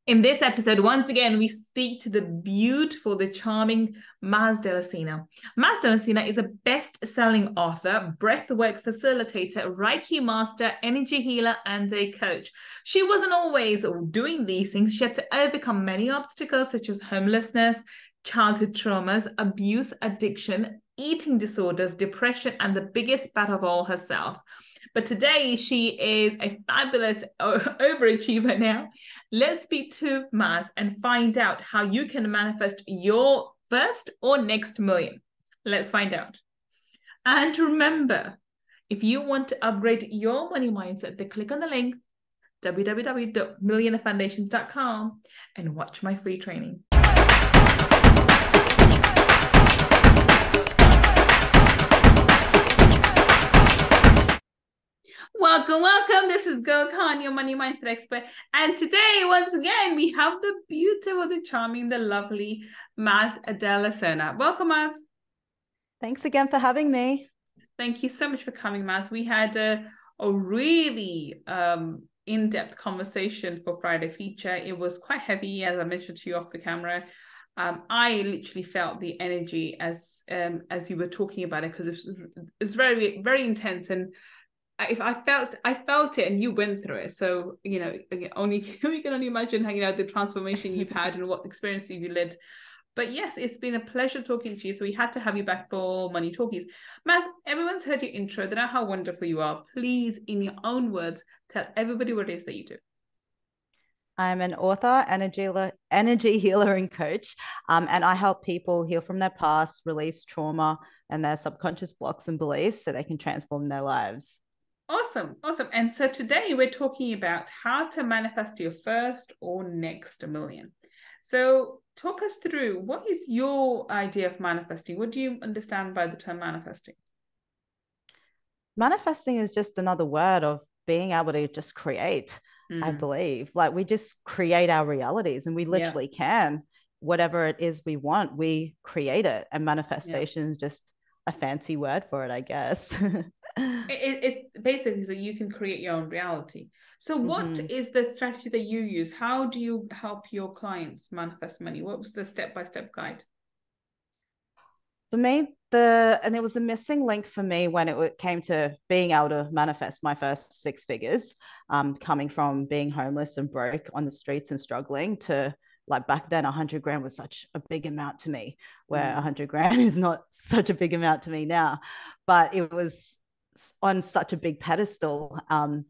In this episode, once again, we speak to the beautiful, the charming Maz Dela Cerna. Maz Dela Cerna is a best-selling author, breathwork facilitator, Reiki master, energy healer, and a coach. She wasn't always doing these things. She had to overcome many obstacles such as homelessness, childhood traumas, abuse, addiction, eating disorders, depression, and the biggest battle of all, herself. But today she is a fabulous overachiever now. Let's speak to Maz and find out how you can manifest your first or next million. Let's find out. And remember, if you want to upgrade your money mindset, then click on the link www.millionairefoundations.com and watch my free training. Welcome. This is Gull, your money mindset expert. And today, once again, we have the beautiful, the charming, the lovely Maz Dela Cerna. Welcome, Maz. Thanks again for having me. Thank you so much for coming, Maz. We had a really in-depth conversation for Friday feature. It was quite heavy, as I mentioned to you off the camera. I literally felt the energy as you were talking about it, because it was very, very intense. And if I felt it, and you went through it. So, we can only imagine how, the transformation you've had and what experiences you led. But yes, it's been a pleasure talking to you. So we had to have you back for Money Talkies. Maz, everyone's heard your intro. They know how wonderful you are. Please, in your own words, tell everybody what it is that you do. I'm an author, energy healer, and coach. And I help people heal from their past, release trauma and their subconscious blocks and beliefs so they can transform their lives. Awesome. And so today we're talking about how to manifest your first or next million. So talk us through, what is your idea of manifesting? What do you understand by the term manifesting? Manifesting is just another word of being able to just create, I believe. Like, we just create our realities, and we literally can. Whatever it is we want, we create it. And manifestation is just a fancy word for it, I guess. It basically, so you can create your own reality. So what is the strategy that you use? How do you help your clients manifest money? What was the step-by-step guide? For me, and it was a missing link for me when it came to being able to manifest my first six figures, coming from being homeless and broke on the streets and struggling to, like, back then 100 grand was such a big amount to me, where 100 grand is not such a big amount to me now, but it was on such a big pedestal. And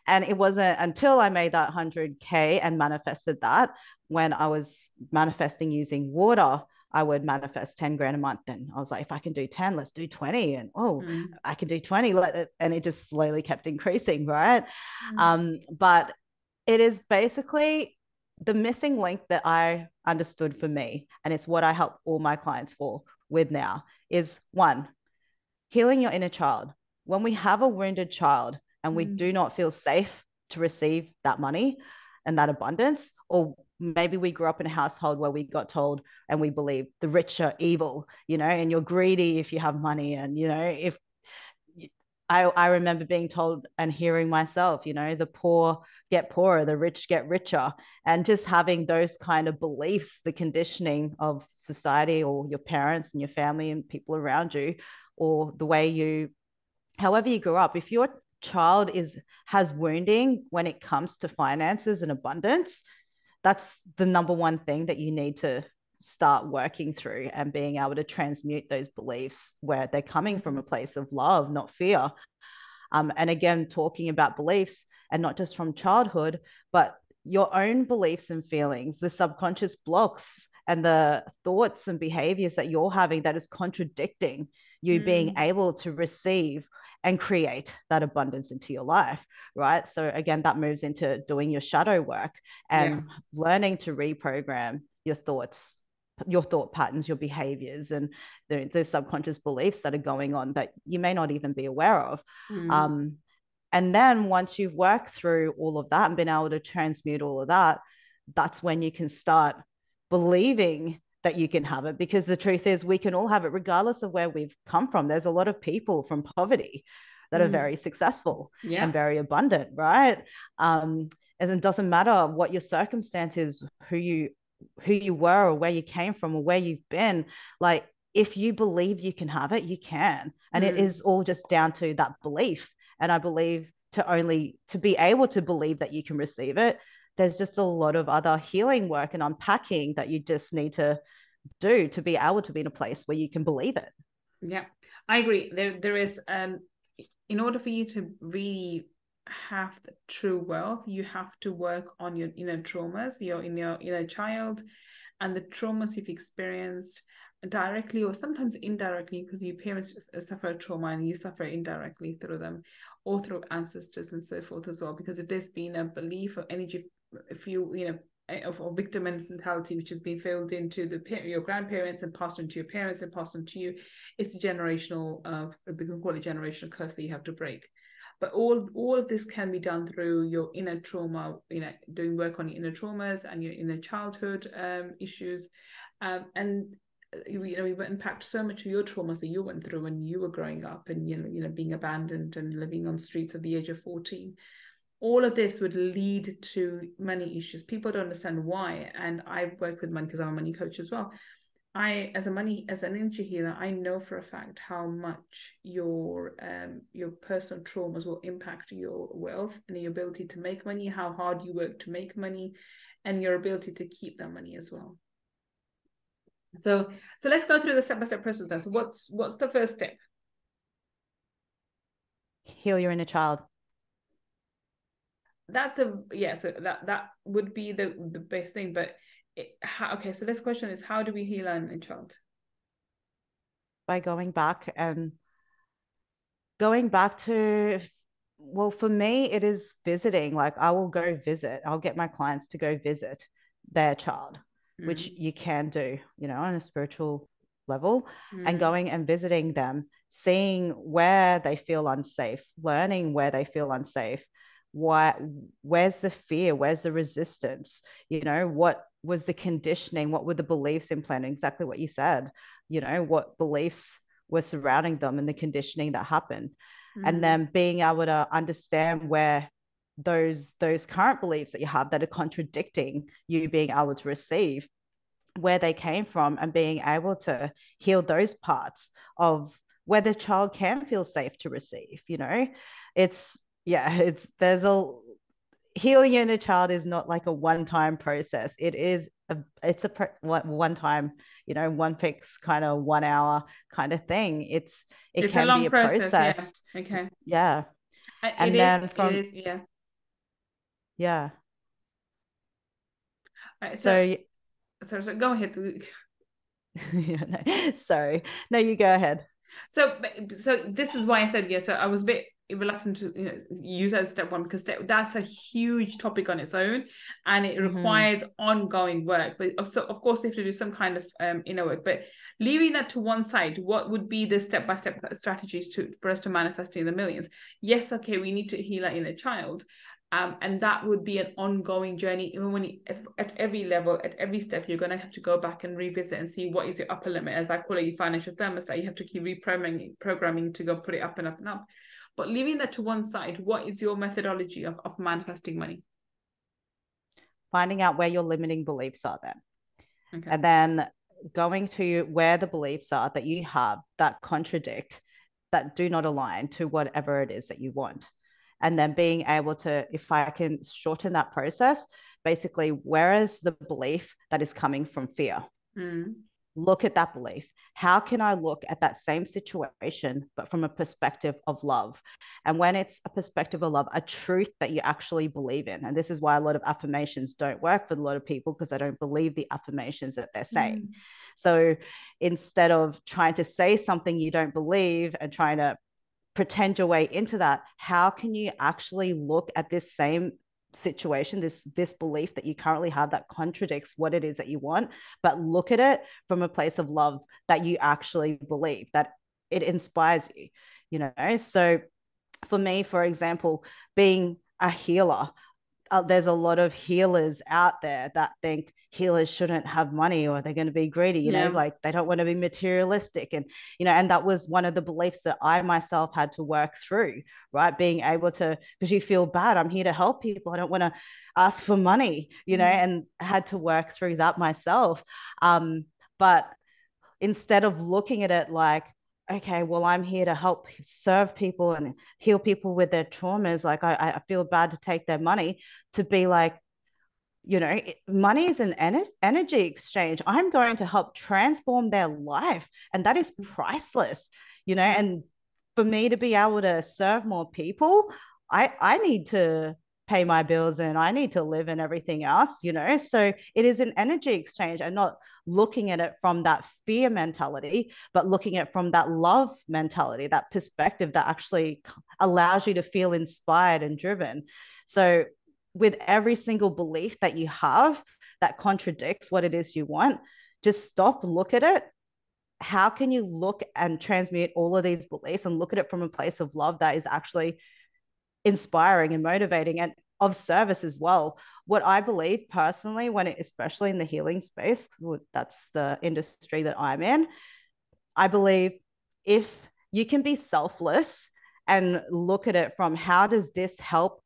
it wasn't until I made that 100K and manifested that, when I was manifesting using water, I would manifest 10 grand a month. And I was like, if I can do 10, let's do 20. And I can do 20. And it just slowly kept increasing, right? But it is basically the missing link that I understood for me. And it's what I help all my clients with now is, one, healing your inner child. When we have a wounded child and we do not feel safe to receive that money and that abundance, or maybe we grew up in a household where we got told and we believe the rich are evil, and you're greedy if you have money. And, if I remember being told and hearing myself, the poor get poorer, the rich get richer. And just having those kind of beliefs, the conditioning of society or your parents and your family and people around you, or the way however you grew up, if your child has wounding when it comes to finances and abundance, that's the number one thing that you need to start working through, and being able to transmute those beliefs where they're coming from a place of love, not fear. And again, talking about beliefs, and not just from childhood, but your own beliefs and feelings, the subconscious blocks and the thoughts and behaviors that you're having that is contradicting you being able to receive and create that abundance into your life, right? So again, that moves into doing your shadow work and learning to reprogram your thoughts, your thought patterns, your behaviors, and the subconscious beliefs that are going on that you may not even be aware of. And then once you've worked through all of that and been able to transmute all of that, that's when you can start believing that you can have it, because the truth is we can all have it regardless of where we've come from. There's a lot of people from poverty that are very successful and very abundant, right? And it doesn't matter what your circumstance is, who you were or where you came from or where you've been. Like, if you believe you can have it, you can. And it is all just down to that belief. And I believe to be able to believe that you can receive it, there's just a lot of other healing work and unpacking that you just need to do to be able to be in a place where you can believe it. Yeah, I agree. There is in order for you to really have the true wealth, you have to work on your inner traumas, your inner child, and the traumas you've experienced directly or sometimes indirectly, because your parents suffer trauma and you suffer indirectly through them, or through ancestors and so forth as well. Because if there's been a belief or energy, if you of victim mentality which has been filled into your grandparents and passed on to your parents and passed on to you, it's a generational we can call it generational curse that you have to break. But all of this can be done through your inner trauma, doing work on your inner traumas and your inner childhood issues, and we unpacked so much of your traumas that you went through when you were growing up, and being abandoned and living on streets at the age of 14. All of this would lead to money issues. People don't understand why. And I work with money because I'm a money coach as well. As an energy healer, I know for a fact how much your personal traumas will impact your wealth and your ability to make money, how hard you work to make money, and your ability to keep that money as well. So let's go through the step-by-step process then. So what's the first step? Heal your inner child. So that would be the best thing. But so this question is, how do we heal our inner child? By going back to, well, for me, it is visiting. Like, I will go visit. I'll get my clients to go visit their child, which you can do, on a spiritual level, and going and visiting them, seeing where they feel unsafe, learning where they feel unsafe. Where's the fear? Where's the resistance? What was the conditioning? What were the beliefs implanted? Exactly what you said. What beliefs were surrounding them and the conditioning that happened. And then being able to understand where those current beliefs that you have that are contradicting you being able to receive, where they came from, and being able to heal those parts of where the child can feel safe to receive. There's a healing your inner child is not like a one-time process. It's a one-time, one fix kind of 1 hour kind of thing. It can a long be a process. process. Yeah. Okay. Yeah. And then yeah. Yeah. Right, so go ahead. Yeah, no, sorry. No, you go ahead. So this is why I said yes. So I was a bit reluctant to use that as step one, because that's a huge topic on its own, and it requires ongoing work. But so of course they have to do some kind of inner work. But leaving that to one side, what would be the step-by-step strategies for us to manifest in the millions? Yes, okay, we need to heal our inner child. And that would be an ongoing journey. Even at every level, at every step, you're going to have to go back and revisit and see what is your upper limit. As I call it, your financial thermostat. You have to keep programming to go put it up and up and up. But leaving that to one side, what is your methodology of manifesting money? Finding out where your limiting beliefs are then. Okay. And then going to where the beliefs are that you have that contradict, that do not align to whatever it is that you want. And then being able to, if I can shorten that process, basically, where is the belief that is coming from fear? Look at that belief. How can I look at that same situation, but from a perspective of love? And when it's a perspective of love, a truth that you actually believe in. And this is why a lot of affirmations don't work for a lot of people, because they don't believe the affirmations that they're saying. So instead of trying to say something you don't believe and trying to pretend your way into that, how can you actually look at this same situation, this belief that you currently have that contradicts what it is that you want, but look at it from a place of love that you actually believe, that it inspires you. So for me, for example, being a healer, there's a lot of healers out there that think healers shouldn't have money or they're going to be greedy, Yeah. like they don't want to be materialistic. And, and that was one of the beliefs that I myself had to work through, right? Being able to, because you feel bad, I'm here to help people. I don't want to ask for money, and had to work through that myself. But instead of looking at it like, okay, well, I'm here to help serve people and heal people with their traumas. Like, I feel bad to take their money, to be like, money is an energy exchange. I'm going to help transform their life. And that is priceless, and for me to be able to serve more people, I need to pay my bills and I need to live and everything else, So it is an energy exchange, and not looking at it from that fear mentality, but looking at it from that love mentality, that perspective that actually allows you to feel inspired and driven. So with every single belief that you have that contradicts what it is you want, just stop, look at it. How can you look and transmute all of these beliefs and look at it from a place of love that is actually inspiring and motivating and of service as well? What I believe personally, especially in the healing space, that's the industry that I'm in, I believe if you can be selfless and look at it from, how does this help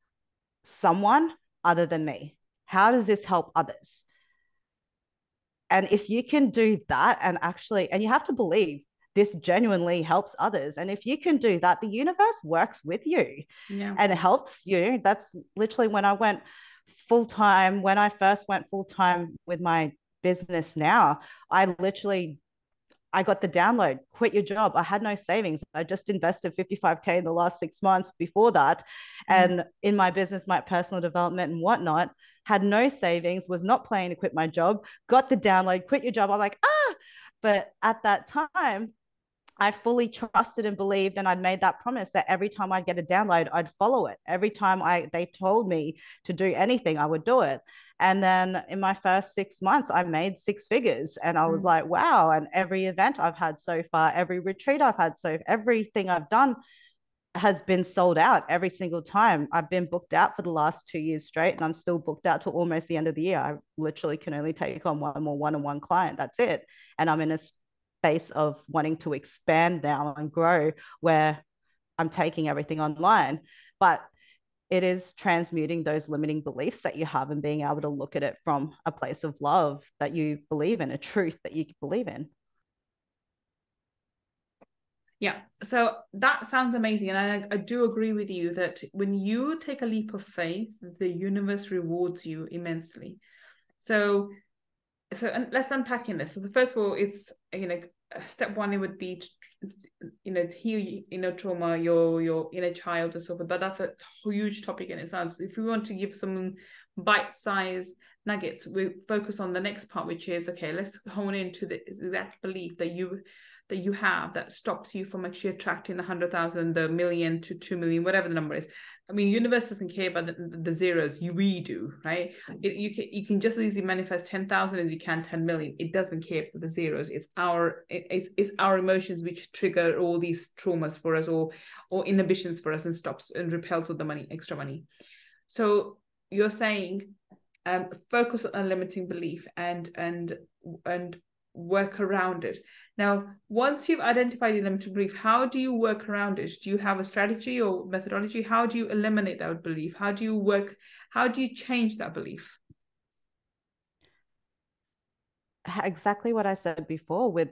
someone other than me? How does this help others? And if you can do that, and you have to believe this genuinely helps others. And if you can do that, the universe works with you, Yeah. and it helps you. That's literally when I went full time, when I first went full time with my business now, I got the download, quit your job. I had no savings. I just invested 55K in the last 6 months before that. And in my business, my personal development and whatnot, had no savings, was not planning to quit my job, got the download, quit your job. I'm like, ah. But at that time, I fully trusted and believed, and I'd made that promise that every time I'd get a download, I'd follow it. Every time they told me to do anything, I would do it. And then in my first 6 months, I made six figures, and I was like, wow. And every event I've had so far, every retreat I've had, everything I've done has been sold out every single time. I've been booked out for the last 2 years straight, and I'm still booked out till almost the end of the year. I literally can only take on one more one-on-one client. That's it. And I'm in a space of wanting to expand now and grow, where I'm taking everything online. But it is transmuting those limiting beliefs that you have and being able to look at it from a place of love that you believe in, a truth that you believe in. Yeah, so that sounds amazing. And I do agree with you that when you take a leap of faith, the universe rewards you immensely. So and let's unpack in this. So the first of all, it's, step one, it would be to heal trauma, your inner child and so forth. But that's a huge topic in itself. So if we want to give some bite-sized nuggets, we focus on the next part, which is, okay, let's hone into the exact belief that you have that stops you from actually attracting the 100,000, the million to 2 million, whatever the number is. I mean, universe doesn't care about the zeros. We do, right? You can just as easily manifest 10,000 as you can 10 million. It doesn't care for the zeros. It's our emotions which trigger all these traumas for us, or inhibitions for us, and stops and repels with the money, extra money. So you're saying, focus on a limiting belief and work around it. Now, once you've identified your limiting belief, how do you work around it? Do you have a strategy or methodology? How do you eliminate that belief? How do you change that belief? Exactly what I said before, with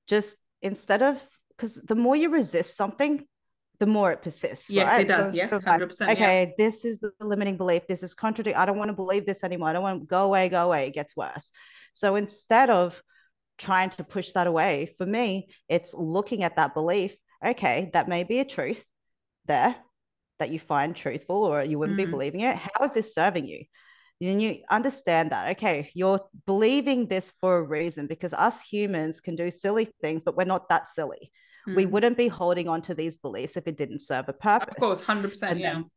just instead of, because the more you resist something, the more it persists, Yes, it right? So does. instead Yes, of like, 100%. okay, Yeah. this is a limiting belief, this is contradictory, I don't want to believe this anymore, I don't want to, go away, it gets worse. So instead of trying to push that away, for me, it's looking at that belief. Okay, that may be a truth there that you find truthful, or you wouldn't be believing it. How is this serving you? And you understand that, okay, you're believing this for a reason, because us humans can do silly things, but we're not that silly. We wouldn't be holding on to these beliefs if it didn't serve a Of purpose. course, 100%. And Yeah. then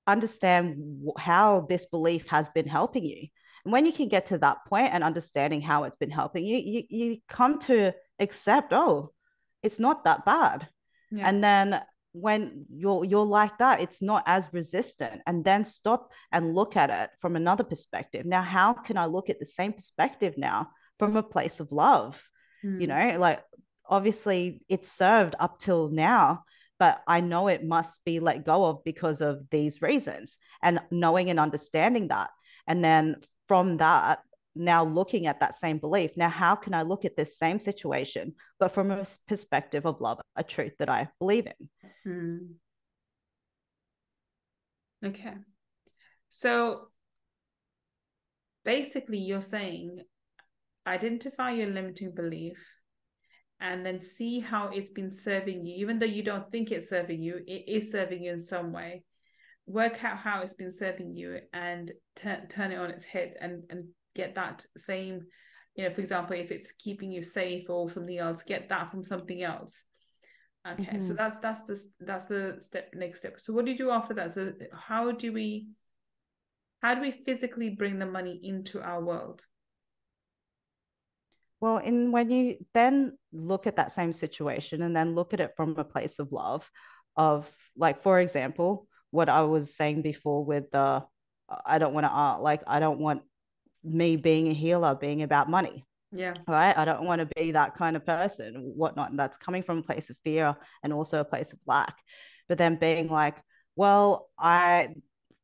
understand how this belief has been helping you. And when you can get to that point and understanding how it's been helping you, you come to accept, oh, it's not that bad. Yeah. And then when you're like that, it's not as resistant. And then stop and look at it from another perspective. Now, how can I look at the same perspective now from a place of love? You know, like obviously it's served up till now, but I know it must be let go of because of these reasons, and knowing and understanding that. And then from that, now looking at that same belief, now how can I look at this same situation, but from a perspective of love, a truth that I believe in? Okay. So basically, you're saying identify your limiting belief and then see how it's been serving you. Even though you don't think it's serving you, it is serving you in some way. Work out how it's been serving you and turn it on its head and get that same, for example, if it's keeping you safe or something else, get that from something else. Okay, so that's the next step. So what do you do after that? So how do we physically bring the money into our world? Well, when you then look at that same situation and then look at it from a place of love, of like, for example, what I was saying before with the, I don't want to like, I don't want me being a healer being about money. Yeah. Right. I don't want to be that kind of person, whatnot. And that's coming from a place of fear and also a place of lack. But then being like, well,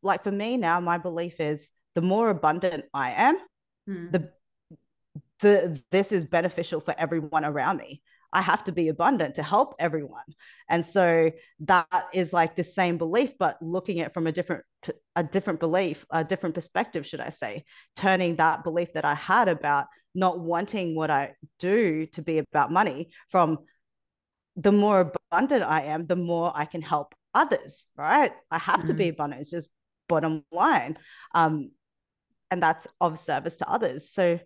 like for me now, my belief is the more abundant I am, the this is beneficial for everyone around me. I have to be abundant to help everyone. And so that is like the same belief, but looking at it from a different belief, a different perspective, should I say, turning that belief that I had about not wanting what I do to be about money, from the more abundant I am, the more I can help others, right? I have to be abundant. It's just bottom line. And that's of service to others. So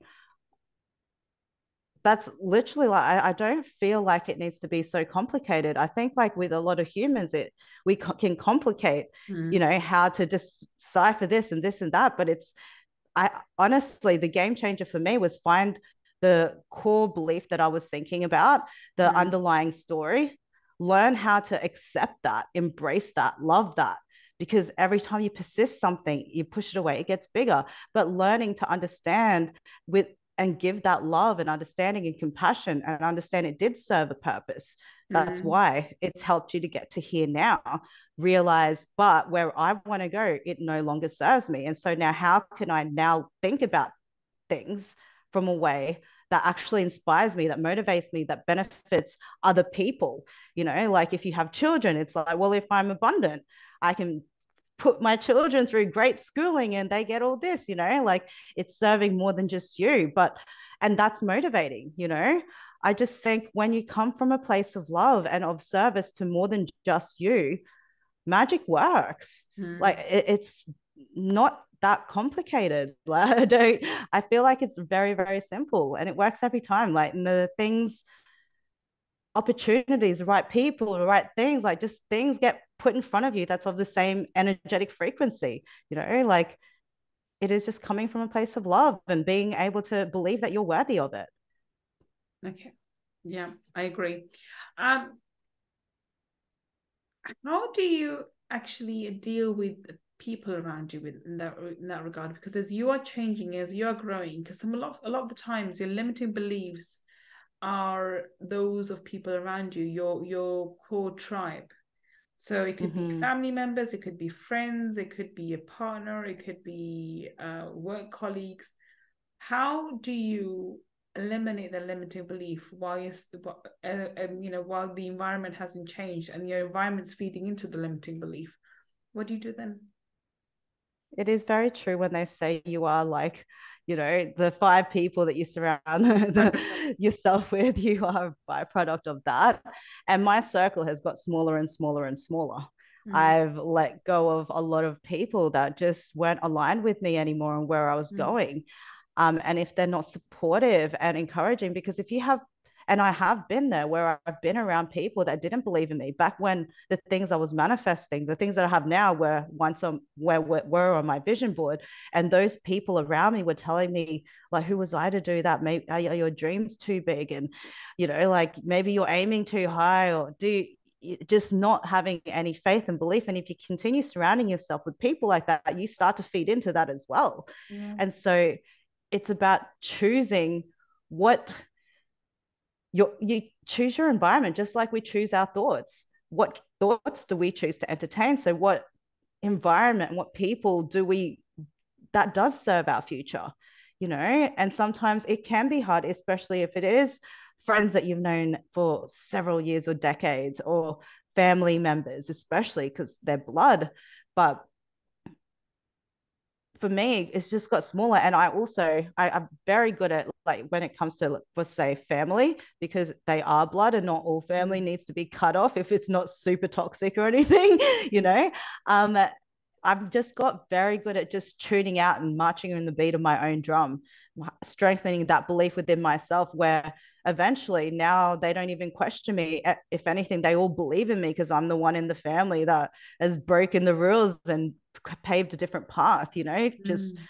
that's literally like, I don't feel like it needs to be so complicated. I think like with a lot of humans, we can complicate, how to decipher this and that. But I honestly, the game changer for me was find the core belief that I was thinking about, the underlying story, learn how to accept that, embrace that, love that. Because every time you persist something, you push it away, it gets bigger. But learning to understand and give that love and understanding and compassion and understand it did serve a purpose. That's why it's helped you to get to here now, realize, but where I want to go, it no longer serves me. And so now how can I now think about things from a way that actually inspires me, that motivates me, that benefits other people? Like if you have children, it's like, well, if I'm abundant, I can put my children through great schooling and they get all this, like it's serving more than just you. And that's motivating. I just think when you come from a place of love and of service to more than just you, magic works. Like it's not that complicated. Like I feel like it's very, very simple and it works every time. Like in the things, opportunities, the right people, the right things, like just things get put in front of you that's of the same energetic frequency, like it is just coming from a place of love and being able to believe that you're worthy of it. Okay. Yeah, I agree. How do you actually deal with people around you in that regard? Because as you are changing, as you are growing, because a lot of the times your limiting beliefs are those of people around you, your core tribe. So it could be family members, it could be friends, it could be a partner, it could be work colleagues. How do you eliminate the limiting belief while while the environment hasn't changed and your environment's feeding into the limiting belief? What do you do then? It is very true when they say you are like, the 5 people that you surround yourself with, you are a byproduct of that. And my circle has got smaller and smaller and smaller. I've let go of a lot of people that just weren't aligned with me anymore and where I was going. And if they're not supportive and encouraging, because if you have, and I have been there where I've been around people that didn't believe in me back when the things I was manifesting, the things that I have now were once on where were on my vision board. And those people around me were telling me, like, who was I to do that? Maybe are your dreams too big? And, like maybe you're aiming too high, or just not having any faith and belief. And if you continue surrounding yourself with people like that, you start to feed into that as well. Yeah. And so it's about choosing what you choose your environment, just like we choose our thoughts. What thoughts do we choose to entertain? So what environment, what people do we that does serve our future, you know? And sometimes it can be hard, especially if it is friends that you've known for several years or decades, or family members, especially because they're blood. But for me, it's just got smaller. And I'm very good at, like, when it comes to, let's say, family, because they are blood and not all family needs to be cut off if it's not super toxic or anything, you know. I've just got very good at just tuning out and marching in the beat of my own drum, strengthening that belief within myself, where eventually now they don't even question me. If anything, they all believe in me because I'm the one in the family that has broken the rules and paved a different path, you know, just Mm.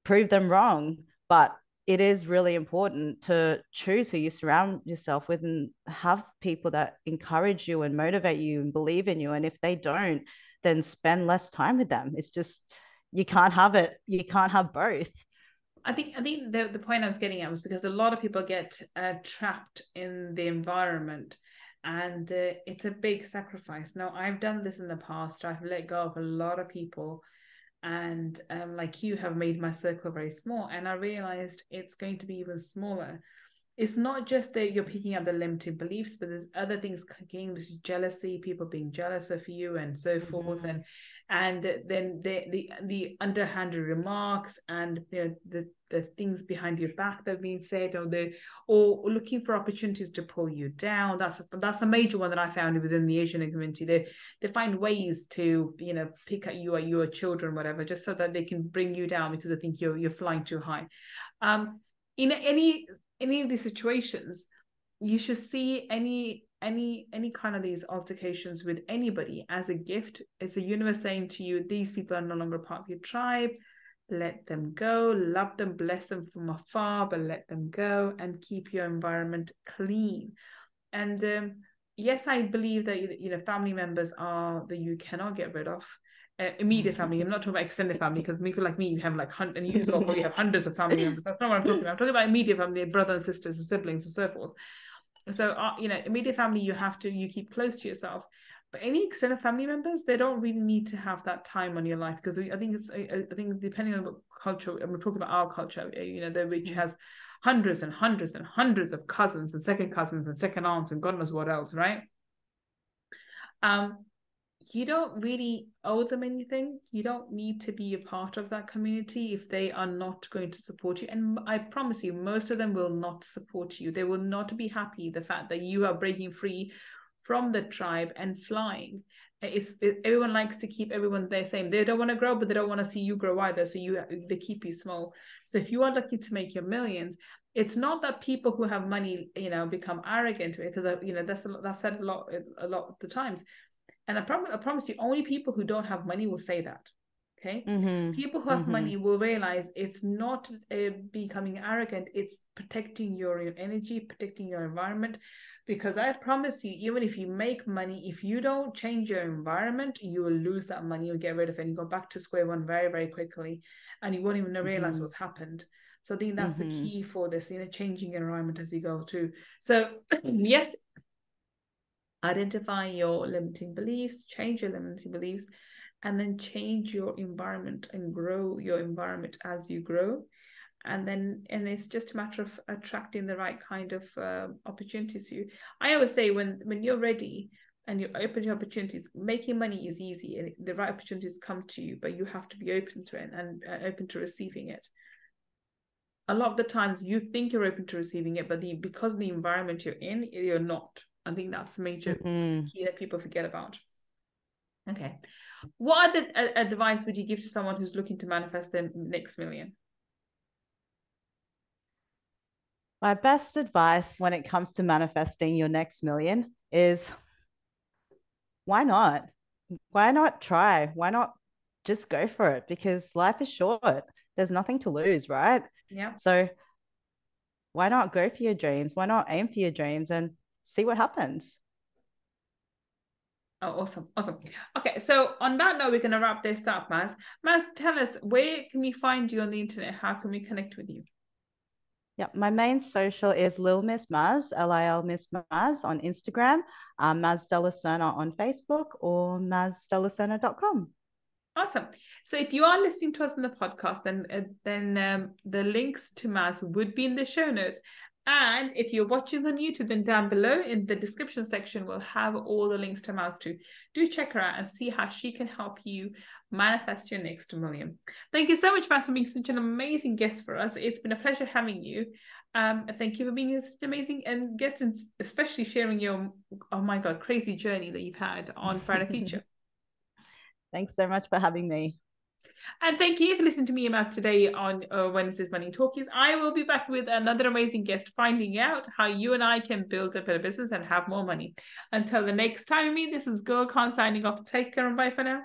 prove them wrong. But it is really important to choose who you surround yourself with and have people that encourage you and motivate you and believe in you. And if they don't, then spend less time with them. It's just, you can't have it. You can't have both. I think the point I was getting at was because a lot of people get trapped in the environment, and it's a big sacrifice. Now, I've done this in the past. I've let go of a lot of people, and like you have made my circle very small, and I realized it's going to be even smaller. It's not just that you're picking up the limiting beliefs, but there's other things kicking, there's jealousy, people being jealous of you, and so forth, Mm-hmm. and then the underhanded remarks, and the things behind your back that have been said, or looking for opportunities to pull you down. That's a major one that I found within the Asian community. They find ways to pick at you or your children, whatever, just so that they can bring you down because they think you're flying too high. In any of these situations, you should see any kind of these altercations with anybody as a gift. It's a universe saying to you, these people are no longer part of your tribe. Let them go, love them, bless them from afar, but let them go and keep your environment clean. And yes, I believe that family members are that you cannot get rid of. Immediate family. I'm not talking about extended family, because people like me, you have like and you as well probably have hundreds of family members. That's not what I'm talking about. I'm talking about immediate family, brothers and sisters and siblings and so forth. So immediate family, you keep close to yourself. But any extended family members, they don't really need to have that time on your life, because I think depending on what culture, and we're talking about our culture, which has hundreds and hundreds and hundreds of cousins and second aunts and God knows what else, right? Um, you don't really owe them anything. You don't need to be a part of that community if they are not going to support you. And I promise you, most of them will not support you. They will not be happy the fact that you are breaking free from the tribe and flying. Everyone likes to keep everyone the same. They don't want to grow, but they don't want to see you grow either. So they keep you small. So if you are lucky to make your millions, it's not that people who have money, become arrogant, because that's said a lot of the times. And I promise you, only people who don't have money will say that. Okay. Mm-hmm. People who have Mm-hmm. money will realize it's not becoming arrogant, it's protecting your energy, protecting your environment. Because I promise you, even if you make money, if you don't change your environment, you will lose that money. You'll get rid of it and you go back to square one very, very quickly. And you won't even realize what's happened. So I think that's the Mm-hmm. key for this, changing your environment as you go too. So yes, identify your limiting beliefs, change your limiting beliefs, and then change your environment and grow your environment as you grow. And it's just a matter of attracting the right kind of opportunities to you. I always say, when you're ready and you're open to opportunities, making money is easy and the right opportunities come to you, but you have to be open to it and open to receiving it. A lot of the times you think you're open to receiving it, but because of the environment you're in, you're not. I think that's the major Mm-hmm. key that people forget about. Okay. What other advice would you give to someone who's looking to manifest their next million? My best advice when it comes to manifesting your next million is, why not? Why not try? Why not just go for it? Because life is short. There's nothing to lose, right? Yeah. So why not go for your dreams? Why not aim for your dreams and see what happens? Oh, awesome. Awesome. Okay. So on that note, we're going to wrap this up, Maz. Maz, tell us, where can we find you on the internet? How can we connect with you? Yeah, my main social is Lil Miss Maz, Lil Miss Maz on Instagram, Maz Dela Cerna on Facebook, or mazdelacerna.com. Awesome. So if you are listening to us on the podcast, then the links to Maz would be in the show notes. And if you're watching on YouTube, then down below in the description section, we'll have all the links to Maz too. Do check her out and see how she can help you manifest your next million. Thank you so much, Maz, for being such an amazing guest for us. It's been a pleasure having you. Thank you for being such an amazing guest, and especially sharing your, oh my God, crazy journey that you've had on Friday Future. Thanks so much for having me. And thank you for listening to me and Maz today on Wednesday's Money Talkies. I will be back with another amazing guest, finding out how you and I can build a better business and have more money. Until the next time, this is Gull Khan signing off. Take care and bye for now.